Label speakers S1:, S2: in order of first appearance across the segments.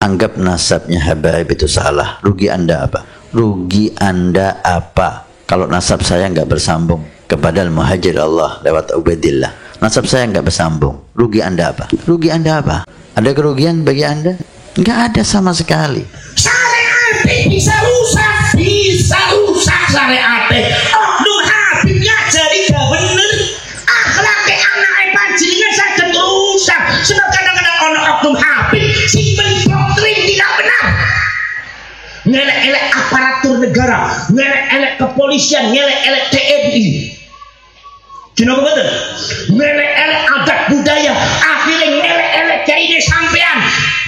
S1: anggap nasabnya Habaib itu salah, rugi Anda apa? Rugi Anda apa? Kalau nasab saya nggak bersambung kepada Al-Muhajir Allah lewat Ubaidillah, nasab saya nggak bersambung, rugi Anda apa? Rugi Anda apa? Ada kerugian bagi Anda? Nggak ada sama sekali.
S2: Syariat bisa rusak syariat. Oknum Habibnya jadi gak bener, akhlaknya anaknya panjenengan saged rusak. Sebab kadang-kadang ono oknum Habib si mendoktrin tidak benar, ngelek-elek aparatur negara, ngelek-elek kepolisian, ngelek-elek TNI. Kenapa betul? Ngelek-elek adat budaya, akhirnya ngelek-elek kiai sampean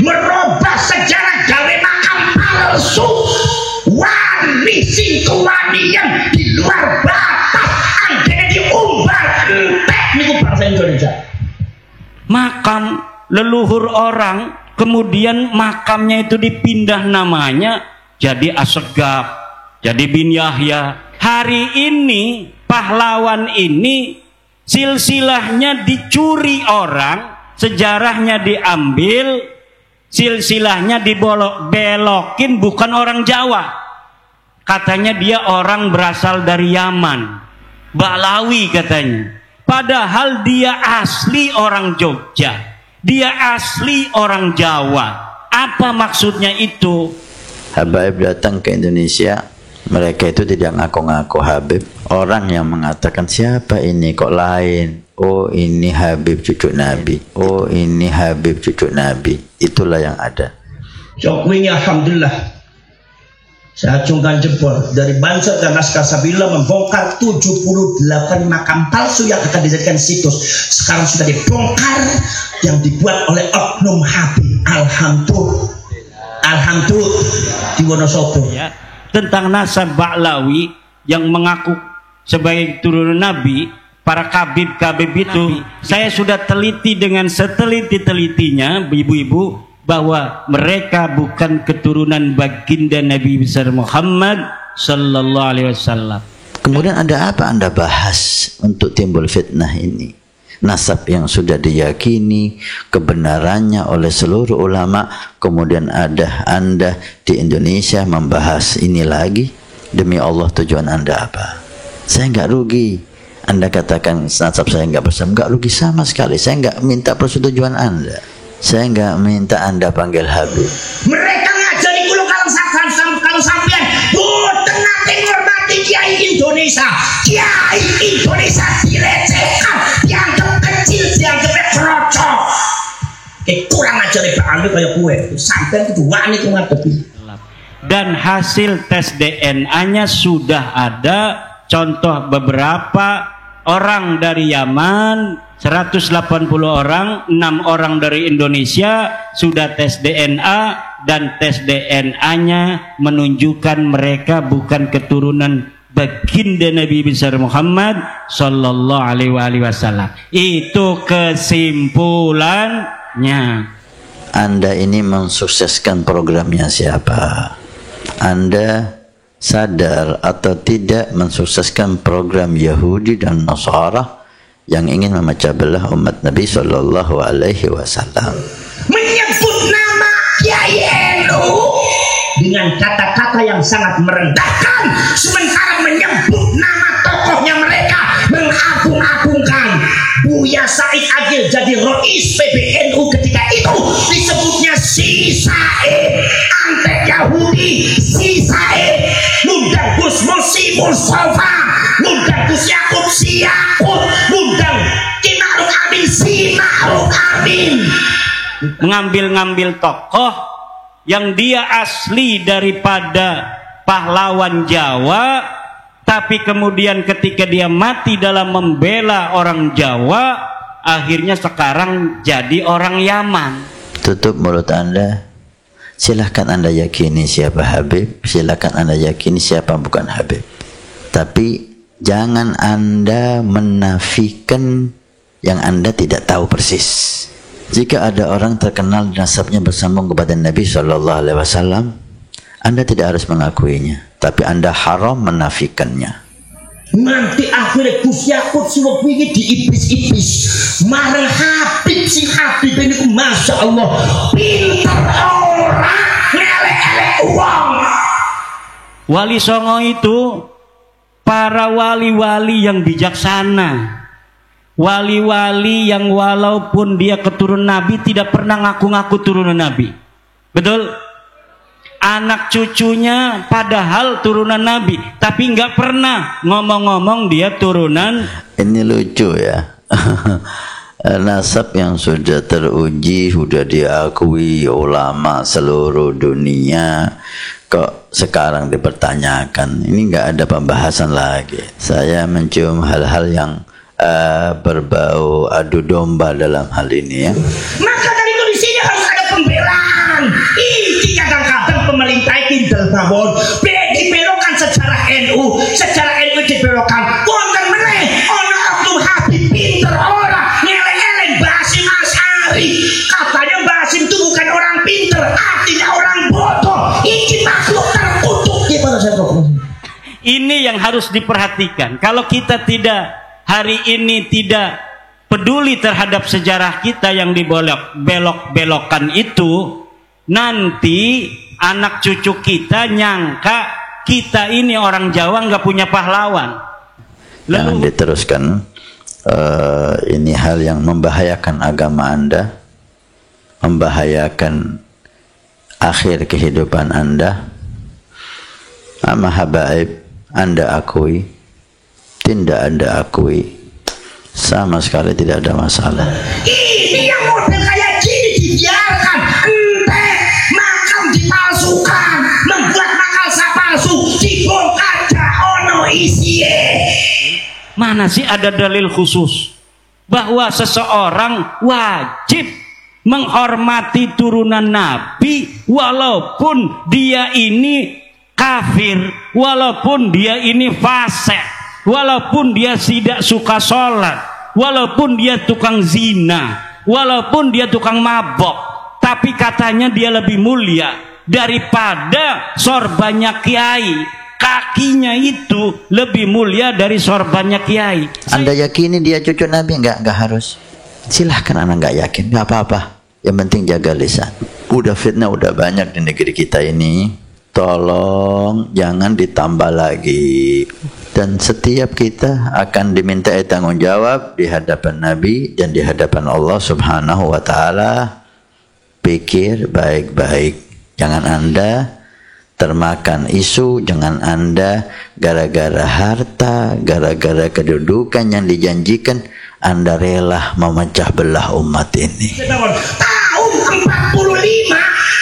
S2: merubah sejarah gawe makam palsu. Wali sing kewalian di luar batas, akhirnya diumbar entek niku bangsa Indonesia. Makam leluhur orang, kemudian makamnya itu dipindah namanya jadi Assegaf, jadi bin Yahya. Hari ini pahlawan ini silsilahnya dicuri orang, sejarahnya diambil, silsilahnya dibolok-belokin, bukan orang Jawa. Katanya dia orang berasal dari Yaman, Balawi katanya. Padahal dia asli orang Jogja, dia asli orang Jawa. Apa maksudnya itu?
S1: Habaib datang ke Indonesia, mereka itu tidak ngaku-ngaku Habib. Orang yang mengatakan siapa ini kok lain? Oh ini Habib cucu Nabi. Oh ini Habib cucu Nabi. Itulah yang ada.
S2: Jokowi alhamdulillah, saya acungkan jempol dari Banser dan Naskah Sabila membongkar 78 makam palsu yang akan dijadikan situs. Sekarang sudah dibongkar yang dibuat oleh oknum Habib. Alhamdulillah di Wonosobo.
S3: Ya, tentang nasab Ba'lawi yang mengaku sebagai turunan Nabi, para kabib-kabib itu, saya sudah teliti dengan seteliti-telitinya, ibu-ibu, bahwa mereka bukan keturunan baginda Nabi besar Muhammad sallallahu alaihi wasallam.
S1: Kemudian ada apa Anda bahas untuk timbul fitnah ini? Nasab yang sudah diyakini kebenarannya oleh seluruh ulama, kemudian ada Anda di Indonesia membahas ini lagi. Demi Allah, tujuan Anda apa? Saya nggak rugi. Anda katakan nasab saya nggak bersama, nggak rugi sama sekali. Saya nggak minta persetujuan Anda. Saya nggak minta Anda panggil Habib.
S2: Mereka ngajari kulo kalau sampean boten nate ngormati kiai Indonesia. Kiai Indonesia dilecehkan, dianggap kecil, dianggap krocok. Kurang ajare Pak Andi kaya kowe. Sampean kudu wani ku ngadepi.
S3: Dan hasil tes DNA-nya sudah ada. Contoh beberapa orang dari Yaman, 180 orang, 6 orang dari Indonesia sudah tes DNA, dan tes DNA-nya menunjukkan mereka bukan keturunan baginda Nabi besar Muhammad sallallahu alaihi wasallam. Itu kesimpulannya.
S1: Anda ini mensukseskan programnya siapa? Anda sadar atau tidak mensukseskan program Yahudi dan Nasara yang ingin memecah belah umat Nabi sallallahu alaihi wasallam.
S2: Menyebut nama Kiai NU dengan kata-kata yang sangat merendahkan, sementara menyebut nama tokohnya mereka mengagung-agungkan. Buya Said Agil jadi Rois PBNU ketika itu disebutnya si Said antek Yahudi, si Said ngundang Gus Musi Mustafa, ngundang Gus Yakub si Yakub, ngundang Ki Ma'ruf Amin si Ma'ruf Amin.
S3: Mengambil-ngambil tokoh yang dia asli daripada pahlawan Jawa, tapi kemudian ketika dia mati dalam membela orang Jawa, akhirnya sekarang jadi orang Yaman.
S1: Tutup mulut Anda. Silahkan Anda yakini siapa Habib, silahkan Anda yakini siapa bukan Habib. Tapi jangan Anda menafikan yang Anda tidak tahu persis. Jika ada orang terkenal nasabnya bersambung kepada Nabi SAW, Anda tidak harus mengakuinya, tapi Anda haram menafikannya.
S2: Nanti akhirnya Gus Yakut suwek wingi diibis-ibis marang Habib, si Habib ini masya Allah pinter orang
S3: Wali Songo itu para wali-wali yang bijaksana, wali-wali yang walaupun dia keturunan Nabi tidak pernah ngaku-ngaku turunan Nabi. Betul? Anak cucunya padahal turunan Nabi, tapi nggak pernah ngomong-ngomong dia turunan.
S1: Ini lucu ya. Nasab yang sudah teruji, sudah diakui ulama seluruh dunia, kok sekarang dipertanyakan. Ini nggak ada pembahasan lagi. Saya mencium hal-hal yang berbau adu domba dalam hal ini ya.
S2: Maka dari itu di sini harus ada pembelaan. Ini kadang-kadang pemerintah itu bangun dibelokkan secara NU dibelokkan. Wonten meneh ono oknum Habib pinter ora ngeleng-eleng Basim Asy'ari. Katanya Basim itu bukan orang pinter, artinya orang bodoh. Ini makhluk terkutuk. Gimana saya tahu?
S3: Ini yang harus diperhatikan. Kalau kita hari ini tidak peduli terhadap sejarah kita yang dibelok-belokkan itu, nanti anak cucu kita nyangka kita ini orang Jawa nggak punya pahlawan.
S1: Jangan diteruskan. Ini hal yang membahayakan agama Anda, membahayakan akhir kehidupan Anda. Ama habaib, Anda akui, tidak Anda akui, sama sekali tidak ada masalah.
S2: Ini yang model kayak gini dibiarkan, ente makam dipalsukan, membuat makalsa palsu, dibongkar ono isiye.
S3: Mana sih ada dalil khusus bahwa seseorang wajib menghormati turunan Nabi walaupun dia ini kafir, walaupun dia ini fasik, walaupun dia tidak suka sholat, walaupun dia tukang zina, walaupun dia tukang mabok, tapi katanya dia lebih mulia daripada sorbannya kiai. Kakinya itu lebih mulia dari sorbannya kiai.
S1: Anda yakini dia cucu Nabi? Enggak harus. Silahkan anak nggak yakin, nggak apa-apa. Yang penting jaga lisan. Udah fitnah udah banyak di negeri kita ini. Tolong jangan ditambah lagi. Dan setiap kita akan diminta tanggung jawab di hadapan Nabi dan di hadapan Allah Subhanahu wa Ta'ala. Pikir baik-baik. Jangan Anda termakan isu, jangan Anda gara-gara harta, gara-gara kedudukan yang dijanjikan, Anda rela memecah belah umat ini.
S2: Tahun 45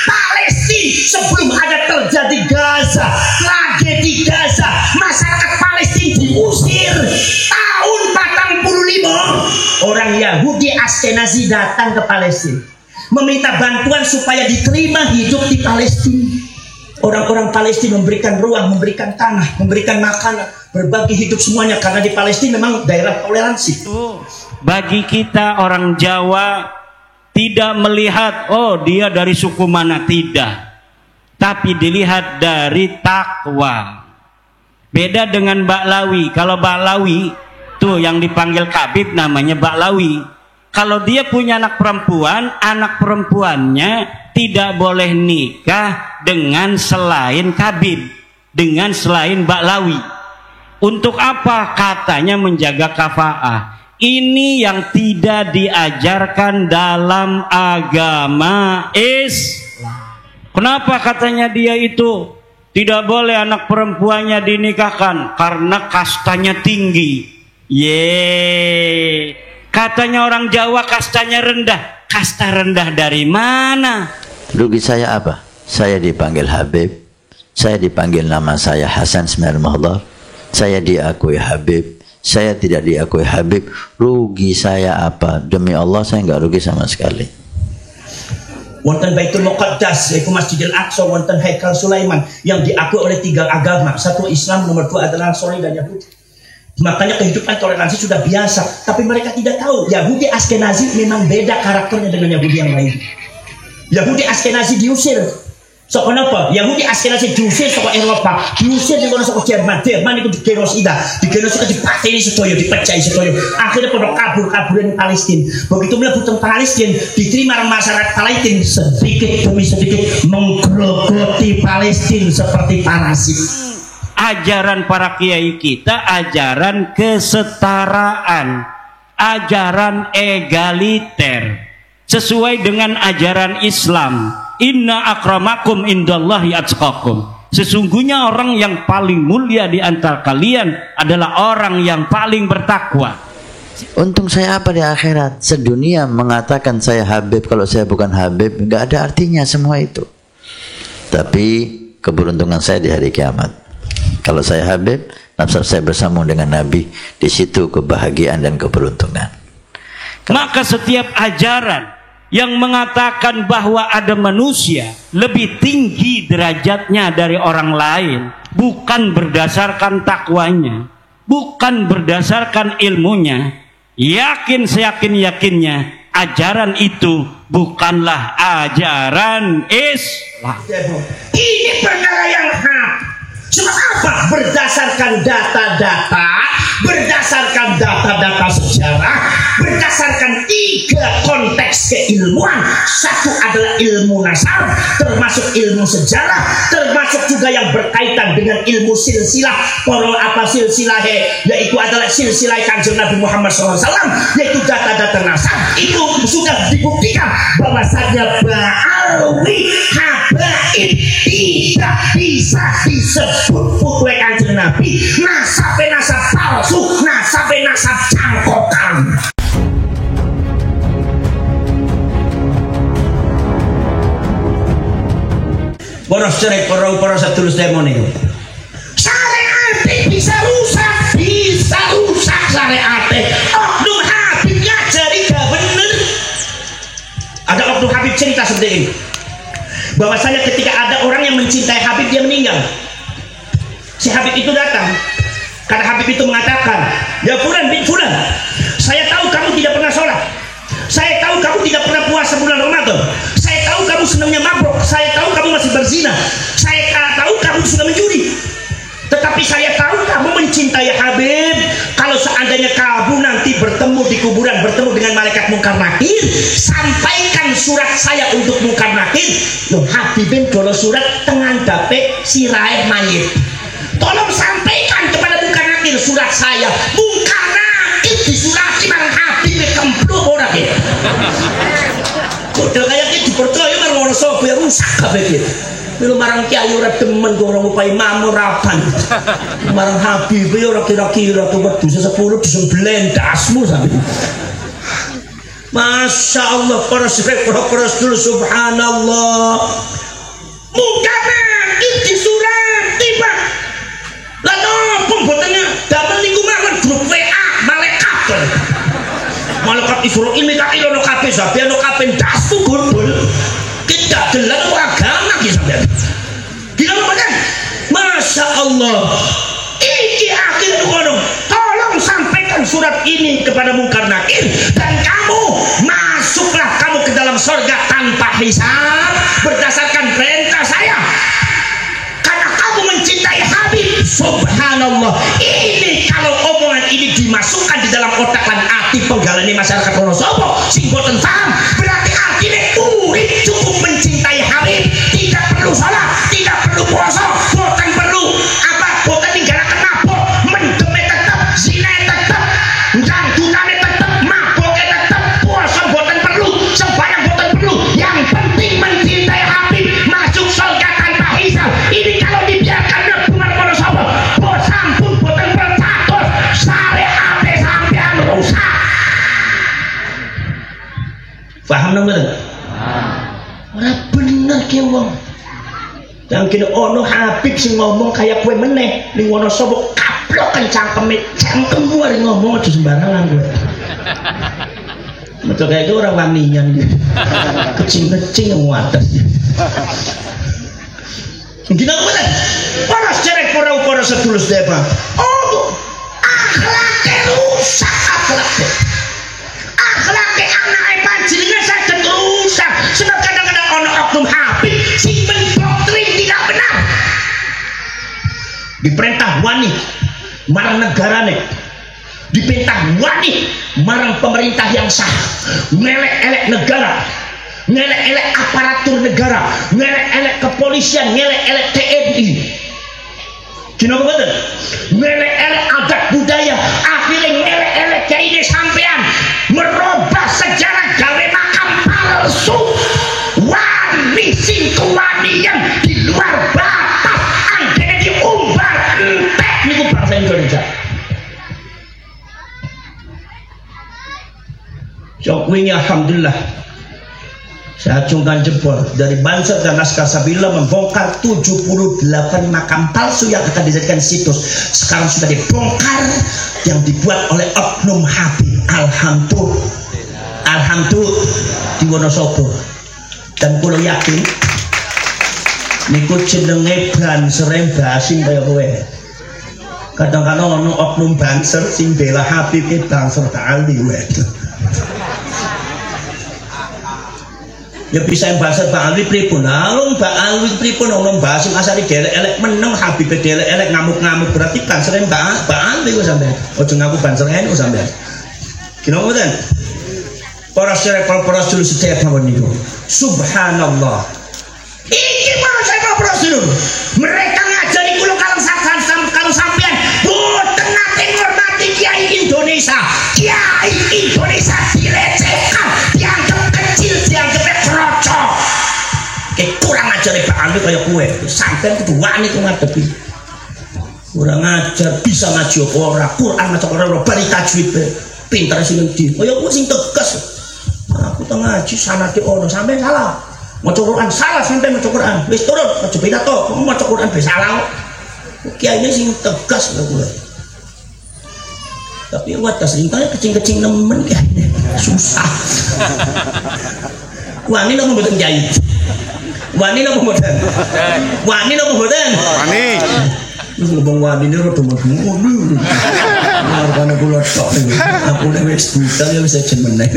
S2: Palestina sebelum ada terjadi Gaza, tragedi Gaza, masyarakat Palestina diusir. Tahun 45 orang Yahudi Askenazi datang ke Palestina meminta bantuan supaya diterima hidup di Palestina. Orang-orang Palestina memberikan ruang, memberikan tanah, memberikan makanan, berbagi hidup semuanya, karena di Palestina memang daerah toleransi.
S3: Bagi kita orang Jawa tidak melihat oh dia dari suku mana, tidak, tapi dilihat dari takwa. Beda dengan Baklawi. Kalau Baklawi tuh yang dipanggil Kabib namanya Baklawi. Kalau dia punya anak perempuannya tidak boleh nikah dengan selain Kabib, dengan selain Baklawi. Untuk apa? Katanya menjaga kafaah. Ini yang tidak diajarkan dalam agama Islam. Kenapa katanya dia itu tidak boleh anak perempuannya dinikahkan? Karena kastanya tinggi. Katanya orang Jawa kastanya rendah. Kasta rendah dari mana?
S1: Rugi saya apa? Saya dipanggil Habib, saya dipanggil nama saya Hasan Smermahlar, saya diakui Habib, saya tidak diakui Habib. Rugi saya apa? Demi Allah saya nggak rugi sama sekali.
S2: Wonten Baitul Muqaddas, yaitu Masjidil Aqsa, wonten Haikal Sulaiman yang diakui oleh 3 agama. Satu Islam, nomor 2 adalah Nasrani dan Yahudi. Makanya kehidupan toleransi sudah biasa, tapi mereka tidak tahu Yahudi Askenazi memang beda karakternya dengan Yahudi yang lain. Yahudi Askenazi diusir. So kenapa? Yahudi Askenazi diusir saka Eropa, diusir di kono saka Jerman. Jerman itu digenosida, dipateni sedoyo, dipecahi sedoyo. Akhirnya pada kabur-kaburan Palestina. Begitu mlebu teng Palestina, diterima masyarakat Palestina sedikit demi sedikit menggerogoti Palestina seperti parasit.
S3: ajaran para kiai kita ajaran kesetaraan, ajaran egaliter, sesuai dengan ajaran Islam. Inna akramakum indallahi atqakum. Sesungguhnya orang yang paling mulia di antara kalian adalah orang yang paling bertakwa.
S1: Untung saya apa di akhirat? Sedunia mengatakan saya Habib, kalau saya bukan Habib, nggak ada artinya semua itu. Tapi keberuntungan saya di hari kiamat. Kalau saya Habib, nasab saya bersama dengan Nabi, di situ kebahagiaan dan keberuntungan.
S3: Maka setiap ajaran yang mengatakan bahwa ada manusia lebih tinggi derajatnya dari orang lain, bukan berdasarkan takwanya, bukan berdasarkan ilmunya, yakin seyakin-yakinnya ajaran itu bukanlah ajaran Islam.
S2: Ini perkara yang hak. Cuma apa? Berdasarkan data-data, berdasarkan data-data sejarah, berdasarkan 3 konteks keilmuan. Satu adalah ilmu nasab, termasuk ilmu sejarah, termasuk juga yang berkaitan dengan ilmu silsilah. Kalau apa silsilah, yaitu adalah silsilah Kanjeng Nabi Muhammad SAW, yaitu data-data nasab. Itu sudah dibuktikan bahwasanya Ba'alwi habaib tidak bisa disebut putu Kanjeng Nabi. Nasab-nasab palsu, nasab-nasab cangkokan.
S4: Boros cerai para sedulur sedemon itu.
S2: Syariat bisa rusak syariat. Oknum Habib ngajari gak bener. Ada oknum Habib cerita seperti ini, bahwasanya ketika ada orang yang mencintai Habib, dia meninggal. Si Habib itu datang, karena Habib itu mengatakan, ya Fulan bin Fulan, saya tahu kamu tidak pernah sholat, saya tahu kamu tidak pernah puasa bulan Ramadan, saya tahu kamu senangnya mabuk, saya tahu kamu masih berzina, saya tahu kamu sudah mencuri, tetapi saya tahu kamu mencintai Habib. Kalau seandainya kamu nanti bertemu di kuburan, bertemu dengan malaikat Munkar Nakir, sampaikan surat saya untuk Munkar Nakir. Loh, Habibin dolo surat tengan dape sirai mayit. Tolong sampaikan kepada Munkar Nakir surat saya. Munkar Nakir disurati marang Habib kempluk ora ge. Kok kayaknya dipercaya marang orang sopo ya rusak kabeh iki. Lu marang kiai ora demen go orang upai mamur rapan. Marang Habib ya ora kira-kira tuh wedu sesepuluh disembelendasmu sampe. Masya Allah, para sedulur subhanallah. Munkar Nakir disurati Pak. Lah nopo mbotennya damel niku mawon grup WA malaikat. Malaikat Israil Mikail ono kabeh, Zabian ono kabeh dasu gurul. Kita delan agama ki sampean. Gila mboten? Masya Allah. Iki akhir kono. Tolong sampaikan surat ini kepada Munkar Nakir dan kamu masuklah kamu ke dalam surga tanpa hisab berdasarkan perintah saya. Mencintai Habib, subhanallah. Ini kalau omongan ini dimasukkan di dalam otak dan hati penggalani masyarakat Wonosobo sing boten paham, berarti artinya urip cukup mencintai Habib, tidak perlu salat, tidak perlu puasa, boten perlu apa, boten ninggalaken mabuk, mendeme tetep, zina tetep, jangdutane tetep, mabuke tetep, puasa boten perlu, sembahyang boten perlu. Yang penting mencintai Habib, masuk surga tanpa hisab. Ini kalau dibiarkan nebuman Wonosobo, bos sampun boten percatos, syariat sampean rusak. Paham nang mboten? Ora bener ki wong. Yang kene ono Habib sing ngomong kaya kowe meneh ning Wonosobo kaplok kencangkeme, cangkemmu arep ngomong aja sembarangan kowe. Metu kaya itu orang wanian gitu. Kecing-kecing yang wates. Gila bener. Para cerek para sedulur sedema. Oh, akhlaknya rusak akhlaknya. Akhlaknya anak panjenengan saged rusak. Sebab kadang-kadang ono oknum Habib sing mendoktrin tidak benar. Diperintah wani marang negarane. Diperintah wani marang pemerintah yang sah. Ngelek-elek negara, ngelek-elek aparatur negara, ngelek-elek kepolisian, ngelek-elek TNI. Dino betul. Ngelek-elek adat budaya, akhirnya ngelek-elek kiai ini sampean merubah sejarah gawe makam palsu. Wali sing kewalian di luar batas, anggene diumbar entek niku bangsa Indonesia. Jokowi alhamdulillah saya acungkan jempol dari Banser dan Naskah Sabila membongkar 78 makam palsu yang akan dijadikan situs. Sekarang sudah dibongkar yang dibuat oleh oknum Habib. Alhamdulillah di Wonosobo. Dan kulo yakin niku jenenge Banser basing kaya kowe. Kadang-kadang ono oknum Banser sing bela Habib e Banser kali wae. Ya bisa yang bahasa Pak Alwi pripun, alung Pak Alwi pripun, orang bahasa asari delek-elek meneng, Habib delek-elek ngamuk-ngamuk, berarti bansernya Pak Alwi kok sampai, ojo ngaku bansernya itu sampai. Gimana kemudian? Para dulu setiap tahun itu, subhanallah. Ini mana saya dulu? Mereka ngajari kulo kalau sampean, boten nate ngormati kiai Indonesia dilecehkan, dianggap kecil, dianggap krocok. Kurang ajar Pak Alwi kaya kue, sampean kudu wani ku ngadepi. Kurang ajar, bisa ngaji apa ora, Quran maca ora, bari tajwid pinter sing ndi. Kaya kuwi sing tegas. Aku tak ngaji sanate ono, sampean salah. Maca Quran salah, sampean maca Quran. Wis turun, aja pidato, maca Quran wis salah. Kiai sing tegas lho kuwi. Tapi watas ringkanya kecing-kecing nemen kiai susah. Wani napa mboten kiai? Wani napa mboten? Wani napa mboten? Wani. Wis ngomong wani niku rada ngono. Marane kula tok. Aku nek wis buta ya wis aja meneh.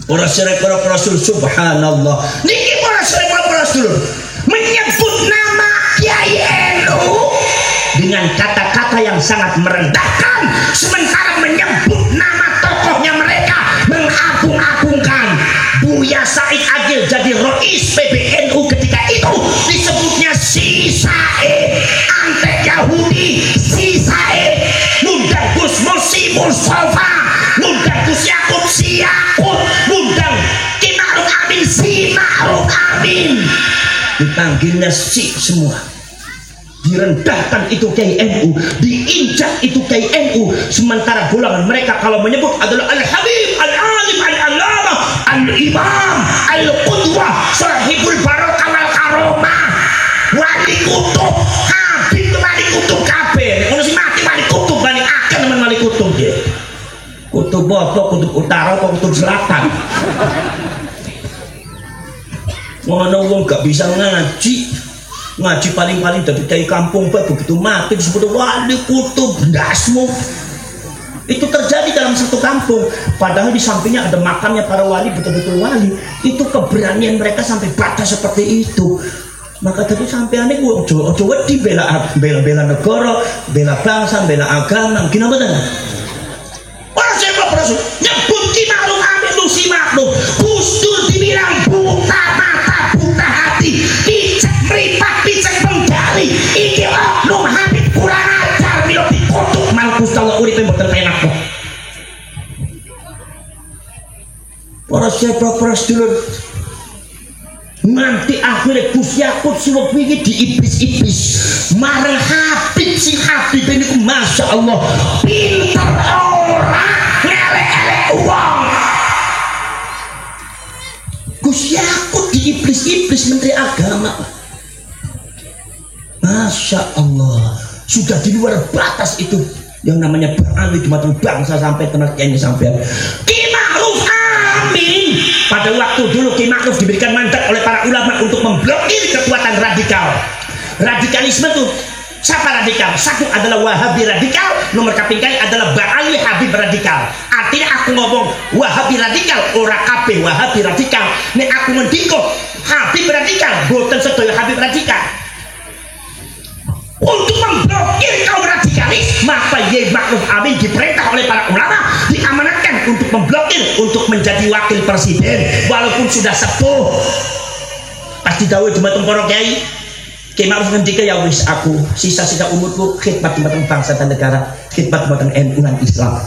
S2: Ora sirek para rasul subhanallah. Niki para sirek para rasul menyebut nama Kiai NU dengan kata-kata yang sangat merendahkan, sementara menyebut nama tokohnya mereka mengagung-agungkan. Buya Said Agil jadi Rois PBNU ketika itu disebutnya si Said, antek Yahudi si Said, ngundang Gus Musi Mustafa, ngundang Gus Yakub si Yakub, ngundang Ki Ma'ruf Amin si Ma'ruf Amin, dipanggilnya si semua. Direndahkan itu Kiai NU, diinjak itu Kiai NU, sementara golongan mereka kalau menyebut adalah Al-Habib, Al-Alim, Al-Allamah, Al-Imam, Al-Qudwah, Sahibul Barokah wal Karomah, Wali Kutub, Habib Wali Kutub kabeh. Ono sing mati Wali Kutub bani akeh nemen Wali Kutub nggih. Kutub apa? Kutub utara apa kutub selatan? Ngono wong gak bisa ngaji paling-paling dari kiai kampung begitu mati disebut Wali Kutub ndasmu. Itu terjadi dalam satu kampung, padahal di sampingnya ada makamnya para wali, betul-betul wali. Itu keberanian mereka sampai batas seperti itu. Maka tadi sampeane ku ojo wedi bela negara, bela bangsa, bela agama. Gimana betul? Orang siapa Rasul nyebut Ki Ma'ruf Amin lu si Ma'ruf, Gus Dur dibilang buta mata, buta hati, picek meripat, picek menggali. Iki oknum Habib kurang ajar milo dikutuk malkus kalau uripe mboten penak kok. Para siapa dulu nanti akhirnya Gus Yakut suruh pikir di iblis marah Habib, si Habib ini Masya Allah pinter orang ngelek-elek uang. Gus Yakut di iblis menteri agama, Masya Allah sudah di luar batas itu yang namanya beralih di mata bangsa sampai kena ini sampai Ki Ma'ruf Amin. Pada waktu dulu Ki Ma'ruf diberikan mandat oleh para ulama untuk memblokir kekuatan radikal. Radikalisme itu siapa radikal? Satu adalah Wahabi radikal, nomor kapingkai adalah Ba'ali Habib radikal. Artinya aku ngomong Wahabi radikal, ora kabeh Wahabi radikal. Nek aku mendikok Habib radikal, boten sedaya Habib radikal. Untuk memblokir kaum radikalis, maka Kiai Ma'ruf Amin diperintah oleh para ulama, diamanatkan untuk memblokir, untuk menjadi wakil presiden walaupun sudah sepuh. Pasti dawuh Jumat para kiai Kiai Ma'ruf ngendika ya wis aku sisa-sisa umurku khidmat dumateng bangsa dan negara, khidmat dumateng NU lan Islam.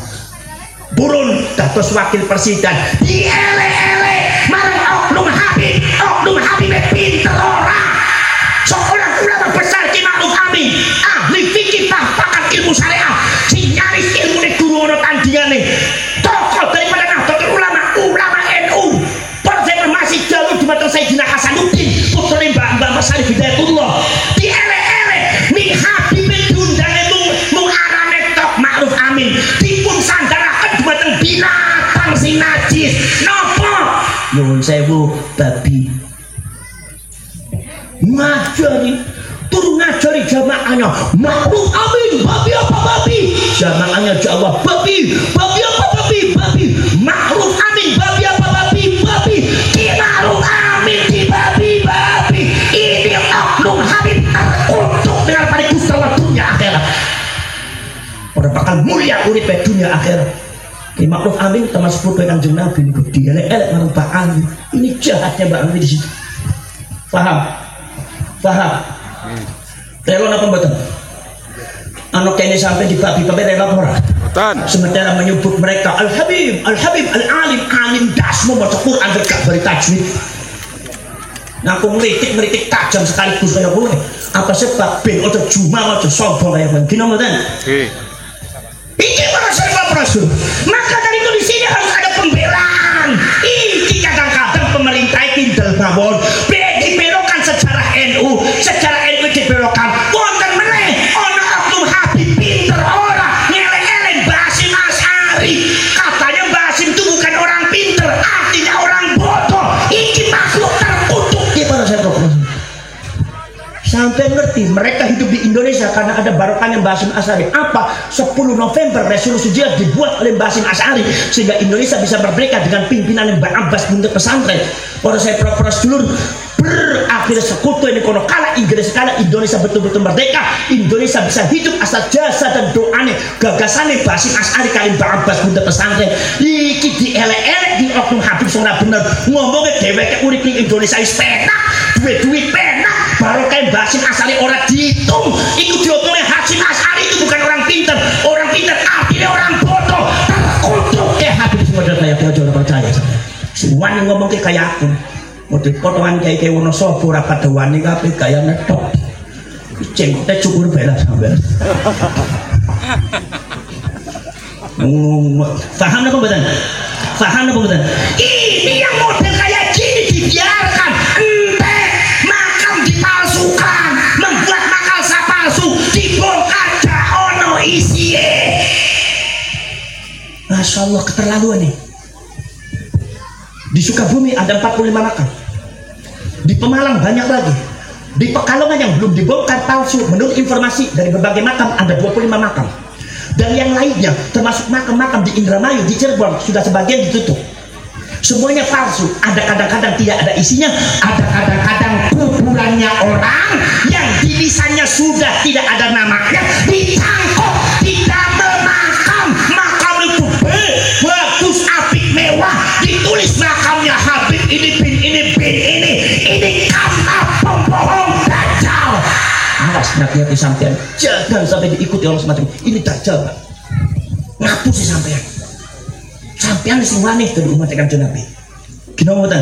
S2: Burun dados wakil presiden dielek-elek marang oknum Habib pinter ora. Seorang ulama besar Kiai Ma'ruf Amin, ahli fikih pakar ilmu syariah, sing nyaris ilmune guru ana tandingane. Tokoh daripada Nahdlatul Ulama NU. Para masih jalur dumateng Sayyidina Hasanuddin, putrane Mbah Syarif Hidayatullah. Dielek-elek ning Habib diundang mung arane tok Ma'ruf Amin. Dipun sandaraken dumateng binatang sing najis. Napa? Nyuwun sewu babi. Ngajari turun ngajari jamaahnya Ma'ruf Amin babi apa babi, jamaahnya jawab babi apa babi Ma'ruf Amin babi apa babi Ki Ma'ruf Amin di babi ini oknum Habib terkutuk dengan pada Gusti Allah dunia akhirat. Orang bakal mulia urip dunia akhirat. Ki Ma'ruf Amin termasuk putra Kanjeng Nabi niku dielek-elek marang Pak Amin. Ini jahatnya Mbak Amin di situ. Paham? Rela apa mboten? Anak kene sampai di babi-babi rela ora? Sementara menyebut mereka Al-Habib, Al-Alim dasmu maca Quran gak bari tajwid. Nah aku meritik tajam sekaligus kaya kowe. Apa sebab ben ojo juma ojo sombong kaya kowe. Gino mboten? Nggih. Iki proses. Maka dari itu di sini harus ada pembelaan. Iki kadang-kadang pemerintah kindel mawon. Dibelokan sejarah NU dibelokan. Wonten meneh ana oknum Habib pinter ora ngeleng-eleng Mbah Hasyim Asy'ari. Katanya Mbah Hasyim itu bukan orang pinter, artinya orang bodoh. Iki makhluk terkutuk di para sahabat. Sampai ngerti mereka hidup di Indonesia karena ada barokahnya Mbah Hasyim Asy'ari. Apa? 10 November resolusi jihad dibuat oleh Mbah Hasyim Asy'ari sehingga Indonesia bisa merdeka dengan pimpinan Mbah Abbas Buntut Pesantren. Para saya prof dulur berakhir sekutu ini kono kala Inggris kala Indonesia betul-betul merdeka. Indonesia bisa hidup asal jasa dan doane gagasane Mbah Hasyim Asy'ari kali Mbah Abbas Buntut Pesantren. Iki dielek-elek di oknum Habib sing ora bener. Ngomongnya dheweke urip ning Indonesia wis penak, duwe-duwe penak. Baru kayak Mbah Hasyim Asy'ari orang dihitung. Itu diomongnya Hasyim Asy'ari itu bukan orang pintar artinya orang bodoh terkutuk. Habib semua saya jangan percaya semua yang ngomong kayak aku model potongan kayak Wonosobo rapat dewani kabeh kayak netok jenggotnya cukur bela sambil paham apa betul? Ini yang model kayak gini dibiarkan makam dipalsukan, membuat makalsa palsu dibongkar ono isiye. Masya Allah keterlaluan nih. Di Sukabumi ada 45 makam, di Pemalang banyak lagi, di Pekalongan yang belum dibongkar palsu menurut informasi dari berbagai makam ada 25 makam, dan yang lainnya termasuk makam-makam di Indramayu, di Cirebon sudah sebagian ditutup. Semuanya palsu, ada kadang-kadang tidak ada isinya, ada kadang-kadang kuburannya orang yang di lisannya sudah tidak ada namanya dicangkok, tidak memakam. Makam itu bagus, apik, mewah, ditulis makamnya Habib ini bin ini karena pembohong dajjal. Awas hati-hati sampean, jangan sampai diikuti orang semacam ini dajjal Pak. Ngapusi sampean sing wani dari umat Kanjeng Nabi. Gino mboten?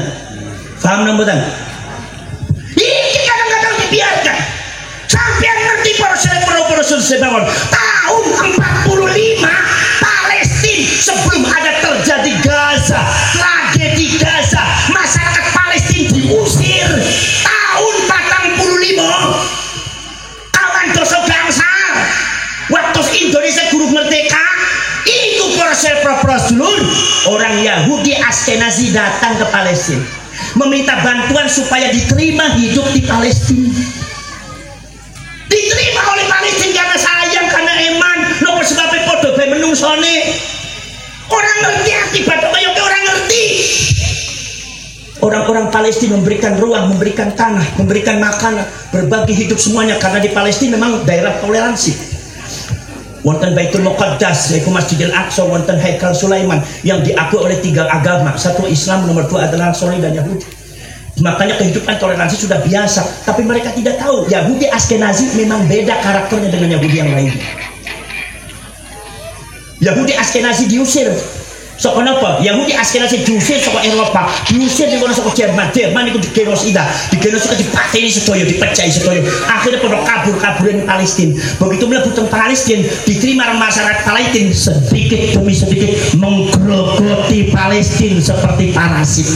S2: Paham mboten? Iki kadang-kadang dibiarkan. Sampean ngerti para sebawon tahun 45 Palestina sebelum ada terjadi Gaza, tragedi Gaza, masyarakat Palestina diusir. Tahun 45 kawan dosa bangsa waktu Indonesia guru merdeka itu proses dulur orang Yahudi Askenazi datang ke Palestina meminta bantuan supaya diterima hidup di Palestina, diterima oleh Palestina karena sayang, karena eman, nomor sebabnya podo bae menungsone orang ngerti akibat kaya orang ngerti. Orang-orang Palestina memberikan ruang, memberikan tanah, memberikan makanan, berbagi hidup semuanya karena di Palestina memang daerah toleransi. Wonten Baitul Muqaddas yaitu Masjidil Aqsa, wonten Haikal Sulaiman yang diakui oleh 3 agama, satu Islam, nomor 2 adalah Nasrani dan Yahudi. Makanya kehidupan toleransi sudah biasa, tapi mereka tidak tahu Yahudi Askenazi memang beda karakternya dengan Yahudi yang lain. Yahudi Askenazi diusir. So kenapa? Yahudi Askenazi diusir saka Eropa, diusir di kono saka Jerman. Jerman itu digenosida, digenosida dipateni sedaya, dipecahi sedaya. Akhirnya pada kabur-kaburan Palestina. Begitu mlebu teng Palestina, diterima masyarakat Palestina sedikit demi sedikit menggerogoti Palestina seperti parasit.